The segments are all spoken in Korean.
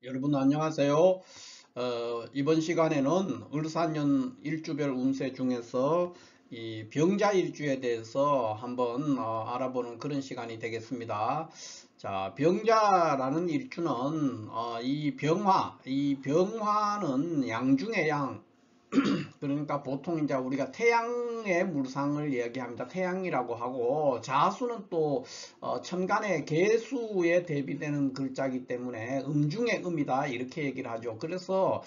여러분 안녕하세요. 이번 시간에는 을사년 일주별 운세 중에서 이 병자일주에 대해서 한번 알아보는 그런 시간이 되겠습니다. 자, 병자라는 일주는 이 병화는 양중의 양, 그러니까 보통 이제 우리가 태양의 물상을 이야기합니다. 태양이라고 하고, 자수는 또 천간의 개수에 대비되는 글자이기 때문에 음중의 음이다 이렇게 얘기를 하죠. 그래서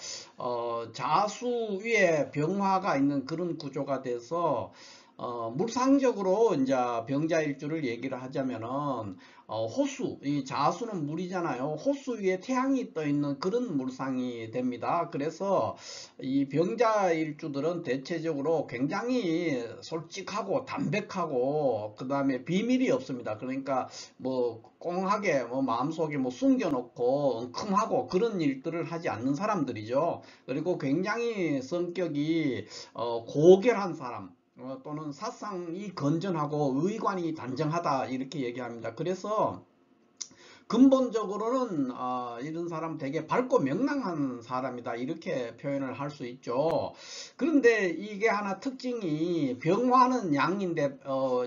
자수 위에 병화가 있는 그런 구조가 돼서 물상적으로 이제 병자일주를 얘기를 하자면은 호수, 이 자수는 물이잖아요. 호수 위에 태양이 떠 있는 그런 물상이 됩니다. 그래서 이 병자일주들은 대체적으로 굉장히 솔직하고 담백하고 그 다음에 비밀이 없습니다. 그러니까 뭐 꽁하게 뭐 마음속에 뭐 숨겨놓고 엉큼하고 그런 일들을 하지 않는 사람들이죠. 그리고 굉장히 성격이 고결한 사람, 또는 사상이 건전하고 의관이 단정하다 이렇게 얘기합니다. 그래서 근본적으로는 이런 사람 되게 밝고 명랑한 사람이다 이렇게 표현을 할 수 있죠. 그런데 이게 하나 특징이 병화는 양인데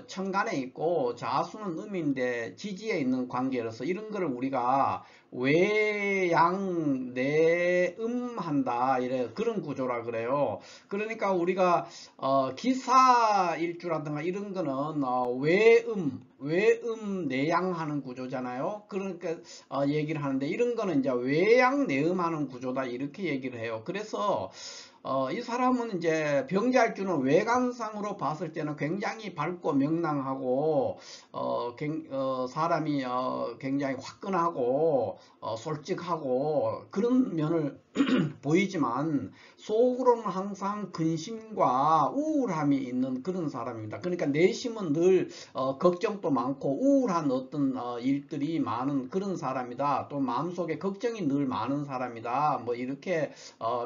천간에 있고 자수는 음인데 지지에 있는 관계로서 이런 거를 우리가 외양 내음 한다 이래 그런 구조라 그래요. 그러니까 우리가 기사일주라든가 이런 거는 외음 내양하는 구조잖아요. 그러니까 얘기를 하는데 이런 거는 이제 외양 내음하는 구조다 이렇게 얘기를 해요. 그래서 이 사람은 이제 병자일주는 외관상으로 봤을 때는 굉장히 밝고 명랑하고 사람이 굉장히 화끈하고 솔직하고 그런 면을 보이지만 속으로는 항상 근심과 우울함이 있는 그런 사람입니다. 그러니까 내심은 늘 걱정도 많고 우울한 어떤 일들이 많은 그런 사람이다. 또 마음속에 걱정이 늘 많은 사람이다. 뭐 이렇게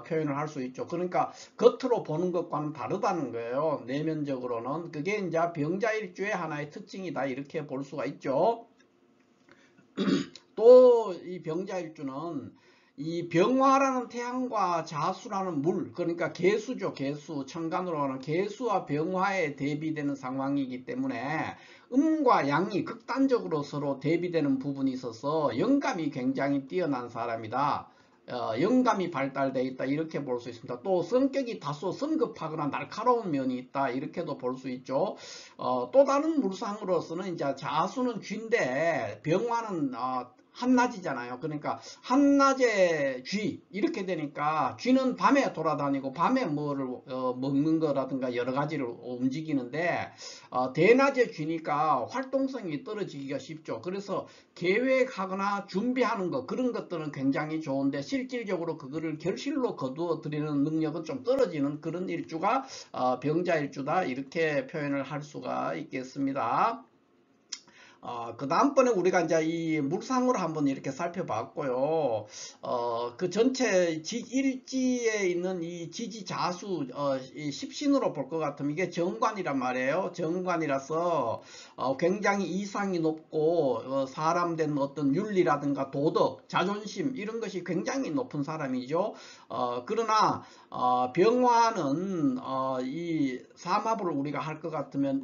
표현을 할 수 있죠. 그러니까 겉으로 보는 것과는 다르다는 거예요. 내면적으로는 그게 이제 병자일주의 하나의 특징이다. 이렇게 볼 수가 있죠. 또 이 병자일주는 이 병화라는 태양과 자수라는 물, 그러니까 개수죠. 개수, 천간으로 하는 개수와 병화에 대비되는 상황이기 때문에 음과 양이 극단적으로 서로 대비되는 부분이 있어서 영감이 굉장히 뛰어난 사람이다. 영감이 발달되어 있다 이렇게 볼 수 있습니다. 또 성격이 다소 성급하거나 날카로운 면이 있다 이렇게도 볼 수 있죠. 또 다른 물상으로서는 이제 자수는 쥐인데 병화는 한낮이잖아요. 그러니까 한낮에 쥐 이렇게 되니까 쥐는 밤에 돌아다니고 밤에 뭐를 먹는 거라든가 여러 가지를 움직이는데 대낮에 쥐니까 활동성이 떨어지기가 쉽죠. 그래서 계획하거나 준비하는 것 그런 것들은 굉장히 좋은데 실질적으로 그거를 결실로 거두어 들이는 능력은 좀 떨어지는 그런 일주가 병자일주다 이렇게 표현을 할 수가 있겠습니다. 그 다음번에 우리가 이제 이 물상으로 한번 이렇게 살펴봤고요. 그 전체 일지에 있는 이 지지자수, 이 십신으로 볼 것 같으면 이게 정관이란 말이에요. 정관이라서 굉장히 이상이 높고 사람 된 어떤 윤리라든가 도덕, 자존심 이런 것이 굉장히 높은 사람이죠. 그러나 병화는 이 삼합을 우리가 할 것 같으면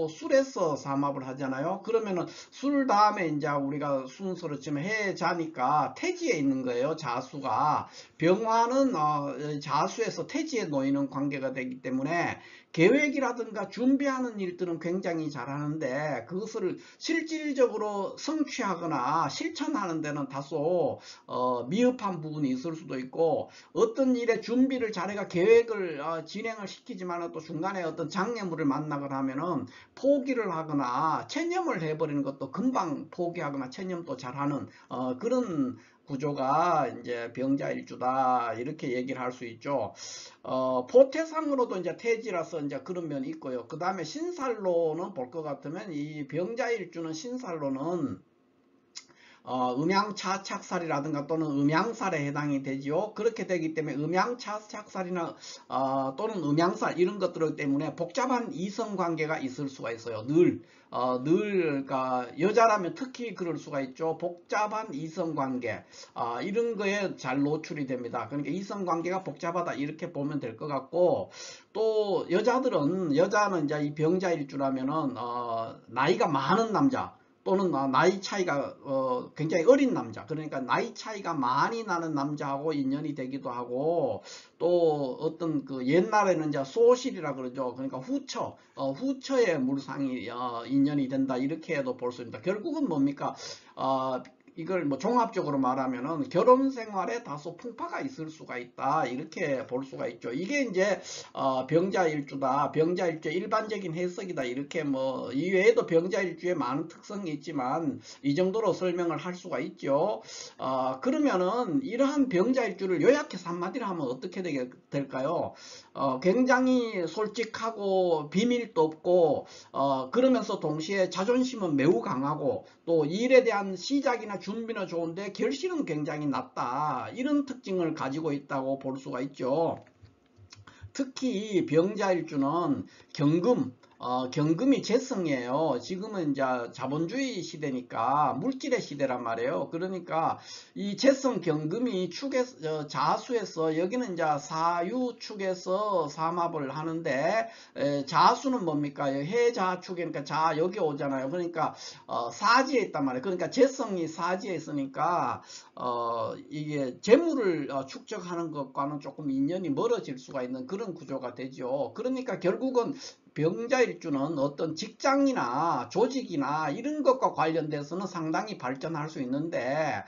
술에서 삼합을 하잖아요. 그러면은 술 다음에 이제 우리가 순서로 지금 해 자니까 태지에 있는 거예요. 자수가 병화는 자수에서 태지에 놓이는 관계가 되기 때문에 계획이라든가 준비하는 일들은 굉장히 잘하는데 그것을 실질적으로 성취하거나 실천하는 데는 다소 미흡한 부분이 있을 수도 있고 어떤 일의 준비를 자네가 계획을 진행을 시키지만 또 중간에 어떤 장애물을 만나거나 하면은 포기를 하거나 체념을 해버리는 것도 금방 포기하거나 체념도 잘하는 그런 구조가 이제 병자일주다 이렇게 얘기를 할 수 있죠. 포태상으로도 이제 태지라서 이제 그런 면이 있고요. 그 다음에 신살로는 볼 것 같으면 이 병자일주는 신살로는 음양차착살이라든가 또는 음양살에 해당이 되지요. 그렇게 되기 때문에 음양차착살이나 또는 음양살 이런 것들 때문에 복잡한 이성관계가 있을 수가 있어요. 그러니까 여자라면 특히 그럴 수가 있죠. 복잡한 이성관계 이런 거에 잘 노출이 됩니다. 그러니까 이성관계가 복잡하다 이렇게 보면 될 것 같고, 또 여자는 이제 이 병자일주라면은 나이가 많은 남자 또는 나이 차이가 굉장히 어린 남자, 그러니까 나이 차이가 많이 나는 남자하고 인연이 되기도 하고, 또 어떤 그 옛날에는 이제 소실이라 그러죠. 그러니까 후처의 물상이 인연이 된다 이렇게도 볼 수 있습니다. 결국은 뭡니까? 이걸 뭐 종합적으로 말하면은 결혼 생활에 다소 풍파가 있을 수가 있다 이렇게 볼 수가 있죠. 이게 이제 병자일주다, 병자일주의 일반적인 해석이다 이렇게 뭐 이외에도 병자일주에 많은 특성이 있지만 이 정도로 설명을 할 수가 있죠. 그러면은 이러한 병자일주를 요약해서 한마디로 하면 어떻게 될까요? 굉장히 솔직하고 비밀도 없고 그러면서 동시에 자존심은 매우 강하고 또 일에 대한 시작이나 준비는 좋은데 결실은 굉장히 낮다 이런 특징을 가지고 있다고 볼 수가 있죠. 특히 병자일주는 경금이 재성이에요. 지금은 이제 자본주의 시대니까 물질의 시대란 말이에요. 그러니까 이 재성 경금이 자수에서 여기는 이제 사유축에서 삼합을 하는데 자수는 뭡니까? 해자축이니까 자 여기 오잖아요. 그러니까 사지에 있단 말이에요. 그러니까 재성이 사지에 있으니까 이게 재물을 축적하는 것과는 조금 인연이 멀어질 수가 있는 그런 구조가 되죠. 그러니까 결국은 병자일주는 어떤 직장이나 조직이나 이런 것과 관련돼서는 상당히 발전할 수 있는데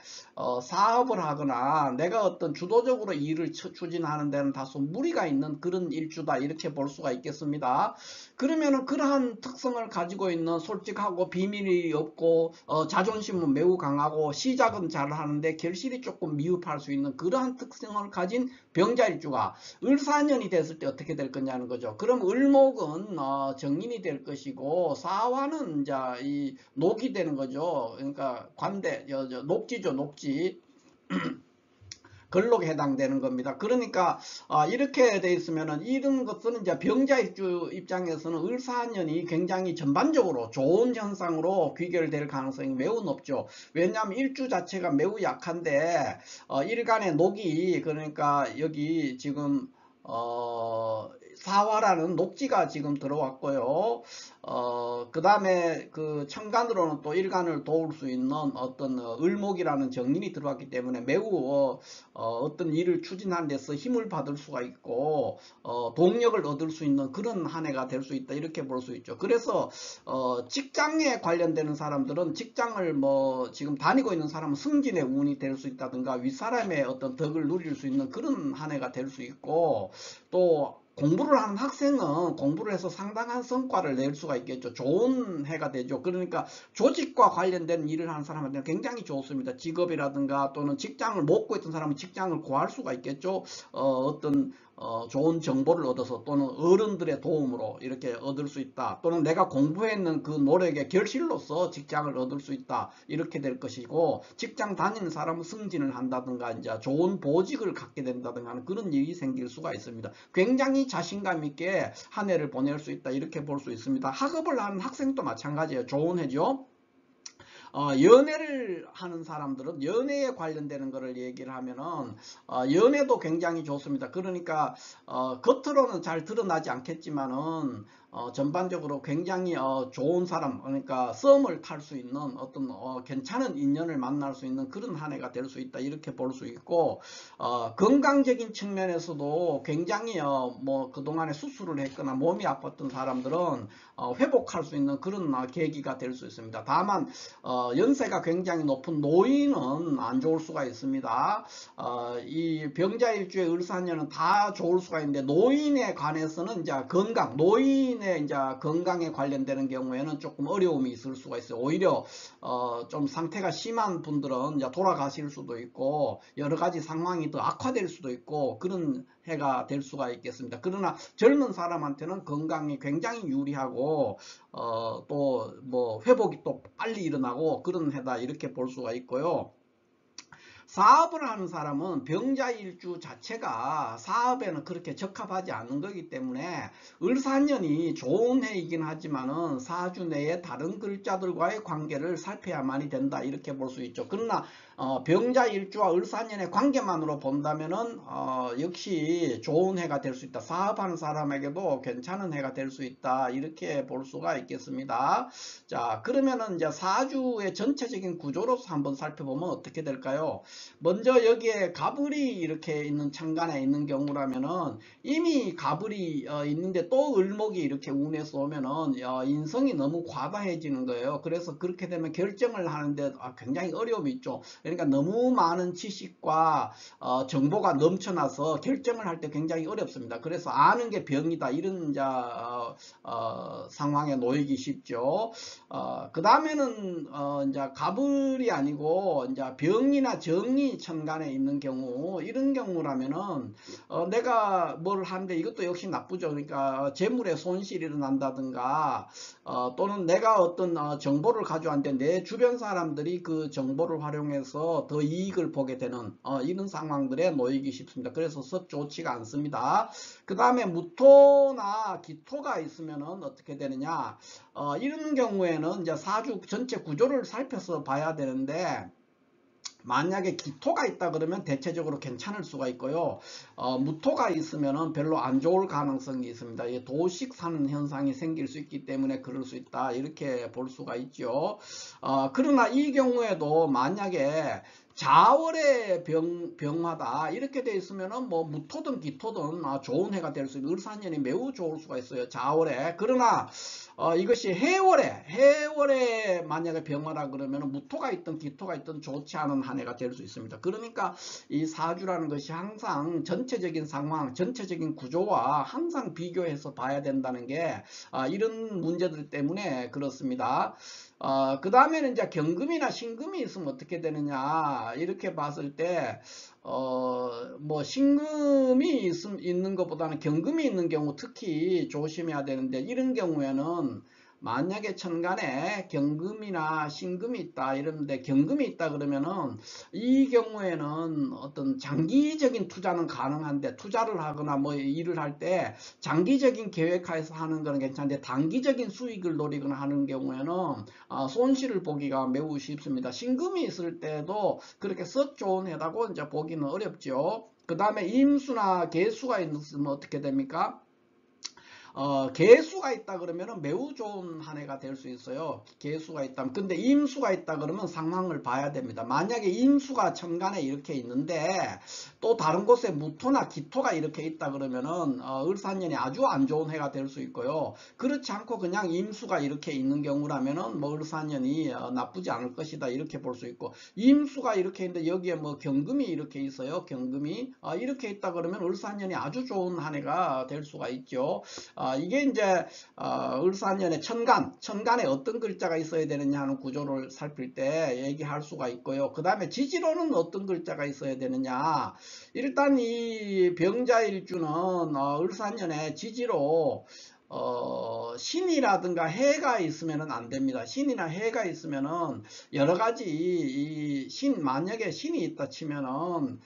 사업을 하거나 내가 어떤 주도적으로 일을 추진하는 데는 다소 무리가 있는 그런 일주다 이렇게 볼 수가 있겠습니다. 그러면은 그러한 특성을 가지고 있는 솔직하고 비밀이 없고 자존심은 매우 강하고 시작은 잘 하는데 결실이 조금 미흡할 수 있는 그러한 특성을 가진 병자일주가 을사년이 됐을 때 어떻게 될 거냐는 거죠. 그럼 을목은 정인이 될 것이고 사화는 이제 이 녹이 되는 거죠. 그러니까 관대 녹지죠, 녹지. 걸록에 해당되는 겁니다. 그러니까 이렇게 돼 있으면은 이런 것은 이제 병자일주 입장에서는 을사년이 굉장히 전반적으로 좋은 현상으로 귀결될 가능성이 매우 높죠. 왜냐하면 일주 자체가 매우 약한데 일간의 녹이 그러니까 여기 지금 사화라는 녹지가 지금 들어왔고요. 그 다음에 그 천간으로는 또 일간을 도울 수 있는 어떤 을목이라는 정인이 들어왔기 때문에 매우 어떤 일을 추진하는 데서 힘을 받을 수가 있고 동력을 얻을 수 있는 그런 한 해가 될 수 있다 이렇게 볼 수 있죠. 그래서 직장에 관련되는 사람들은 직장을 뭐 지금 다니고 있는 사람은 승진의 운이 될 수 있다든가 윗사람의 어떤 덕을 누릴 수 있는 그런 한 해가 될 수 있고, 또 공부를 하는 학생은 공부를 해서 상당한 성과를 낼 수가 있겠죠. 좋은 해가 되죠. 그러니까 조직과 관련된 일을 하는 사람한테는 굉장히 좋습니다. 직업이라든가 또는 직장을 못 구했던 사람은 직장을 구할 수가 있겠죠. 어떤 좋은 정보를 얻어서 또는 어른들의 도움으로 이렇게 얻을 수 있다. 또는 내가 공부했는 그 노력의 결실로서 직장을 얻을 수 있다. 이렇게 될 것이고, 직장 다니는 사람은 승진을 한다든가 이제 좋은 보직을 갖게 된다든가 하는 그런 일이 생길 수가 있습니다. 굉장히 자신감 있게 한 해를 보낼 수 있다. 이렇게 볼 수 있습니다. 학업을 하는 학생도 마찬가지예요. 좋은 해죠. 연애를 하는 사람들은 연애에 관련되는 것을 얘기를 하면은 연애도 굉장히 좋습니다. 그러니까 겉으로는 잘 드러나지 않겠지만은 전반적으로 굉장히 좋은 사람, 그러니까 썸을 탈 수 있는 어떤 괜찮은 인연을 만날 수 있는 그런 한 해가 될 수 있다 이렇게 볼 수 있고, 건강적인 측면에서도 굉장히 뭐 그동안에 수술을 했거나 몸이 아팠던 사람들은 회복할 수 있는 그런 계기가 될 수 있습니다. 다만 연세가 굉장히 높은 노인은 안 좋을 수가 있습니다. 이 병자일주의 을사년은 다 좋을 수가 있는데 노인에 관해서는 이제 건강, 노인의 본인의 이제 건강에 관련되는 경우에는 조금 어려움이 있을 수가 있어요. 오히려 좀 상태가 심한 분들은 이제 돌아가실 수도 있고 여러 가지 상황이 더 악화될 수도 있고 그런 해가 될 수가 있겠습니다. 그러나 젊은 사람한테는 건강이 굉장히 유리하고 또 뭐 회복이 또 빨리 일어나고 그런 해다 이렇게 볼 수가 있고요. 사업을 하는 사람은 병자일주 자체가 사업에는 그렇게 적합하지 않은 거기 때문에 을사년이 좋은 해이긴 하지만은 사주 내에 다른 글자들과의 관계를 살펴야만이 된다 이렇게 볼 수 있죠. 그러나 병자일주와 을사년의 관계만으로 본다면은 역시 좋은 해가 될 수 있다. 사업하는 사람에게도 괜찮은 해가 될 수 있다 이렇게 볼 수가 있겠습니다. 자, 그러면은 이제 사주의 전체적인 구조로서 한번 살펴보면 어떻게 될까요? 먼저 여기에 갑을이 이렇게 있는 천간에 있는 경우라면은 이미 갑을이 있는데 또 을목이 이렇게 운에서 오면은 인성이 너무 과다해지는 거예요. 그래서 그렇게 되면 결정을 하는데 굉장히 어려움이 있죠. 그러니까 너무 많은 지식과 정보가 넘쳐나서 결정을 할 때 굉장히 어렵습니다. 그래서 아는 게 병이다 이런 상황에 놓이기 쉽죠. 그 다음에는 이제 갑을이 아니고 이제 병이나 정이 천간에 있는 경우 이런 경우라면은 내가 뭘 하는데 이것도 역시 나쁘죠. 그러니까 재물에 손실이 일어난다든가 또는 내가 어떤 정보를 가져왔는데 내 주변 사람들이 그 정보를 활용해서 더 이익을 보게 되는 이런 상황들에 놓이기 쉽습니다. 그래서 썩 좋지가 않습니다. 그 다음에 무토나 기토가 있으면은 어떻게 되느냐 이런 경우에는 이제 사주 전체 구조를 살펴서 봐야 되는데 만약에 기토가 있다 그러면 대체적으로 괜찮을 수가 있고요. 무토가 있으면은 별로 안 좋을 가능성이 있습니다. 도식 사는 현상이 생길 수 있기 때문에 그럴 수 있다 이렇게 볼 수가 있죠. 그러나 이 경우에도 만약에 자월의 병화다 이렇게 돼 있으면은 뭐 무토든 기토든 좋은 해가 될 수 있는 을사년이 매우 좋을 수가 있어요. 자월에. 그러나 이것이 해월에 만약에 병화라 그러면 무토가 있든 기토가 있든 좋지 않은 한 해가 될 수 있습니다. 그러니까 이 사주라는 것이 항상 전체적인 상황, 전체적인 구조와 항상 비교해서 봐야 된다는 게 이런 문제들 때문에 그렇습니다. 그 다음에는 이제 경금이나 신금이 있으면 어떻게 되느냐 이렇게 봤을 때 뭐 신금이 있는 것보다는 경금이 있는 경우 특히 조심해야 되는데 이런 경우에는 만약에 천간에 경금이나 신금이 있다 이러는데 경금이 있다 그러면은 이 경우에는 어떤 장기적인 투자는 가능한데 투자를 하거나 뭐 일을 할 때 장기적인 계획하에서 하는 거는 괜찮은데 단기적인 수익을 노리거나 하는 경우에는 손실을 보기가 매우 쉽습니다. 신금이 있을 때도 그렇게 썩 좋은 해라고 이제 보기는 어렵죠. 그 다음에 임수나 계수가 있으면 어떻게 됩니까? 개수가 있다 그러면 매우 좋은 한 해가 될 수 있어요. 개수가 있다면. 근데 임수가 있다 그러면 상황을 봐야 됩니다. 만약에 임수가 천간에 이렇게 있는데 또 다른 곳에 무토나 기토가 이렇게 있다 그러면은 을사년이 아주 안 좋은 해가 될 수 있고요. 그렇지 않고 그냥 임수가 이렇게 있는 경우라면은 뭐 을사년이 나쁘지 않을 것이다 이렇게 볼 수 있고 임수가 이렇게 있는데 여기에 뭐 경금이 이렇게 있어요. 경금이 이렇게 있다 그러면 을사년이 아주 좋은 한 해가 될 수가 있죠. 이게 이제 을사년의 천간에 어떤 글자가 있어야 되느냐 하는 구조를 살필 때 얘기할 수가 있고요. 그 다음에 지지로는 어떤 글자가 있어야 되느냐. 일단 이 병자일주는 을사년에 지지로 신이라든가 해가 있으면 안 됩니다. 신이나 해가 있으면은 여러 가지 만약에 신이 있다 치면은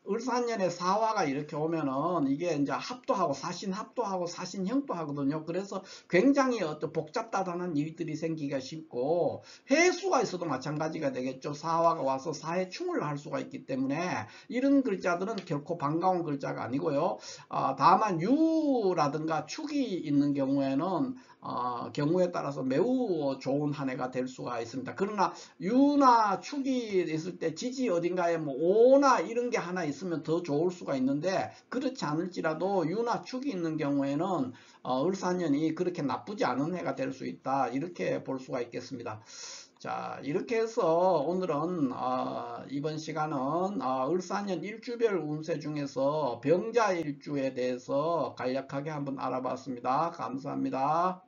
을사년에 사화가 이렇게 오면은 이게 이제 합도하고 사신합도하고 사신형도 하거든요. 그래서 굉장히 어떤 복잡다단한 일들이 생기기가 쉽고 해수가 있어도 마찬가지가 되겠죠. 사화가 와서 사해충을 할 수가 있기 때문에 이런 글자들은 결코 반가운 글자가 아니고요. 다만 유라든가 축이 있는 경우에는 경우에 따라서 매우 좋은 한 해가 될 수가 있습니다. 그러나 유나 축이 있을 때 지지 어딘가에 뭐 오나 이런 게 하나 있으면 더 좋을 수가 있는데 그렇지 않을지라도 유나 축이 있는 경우에는 을사년이 그렇게 나쁘지 않은 해가 될 수 있다 이렇게 볼 수가 있겠습니다. 자, 이렇게 해서 오늘은 이번 시간은 을사년 일주별 운세 중에서 병자 일주에 대해서 간략하게 한번 알아봤습니다. 감사합니다.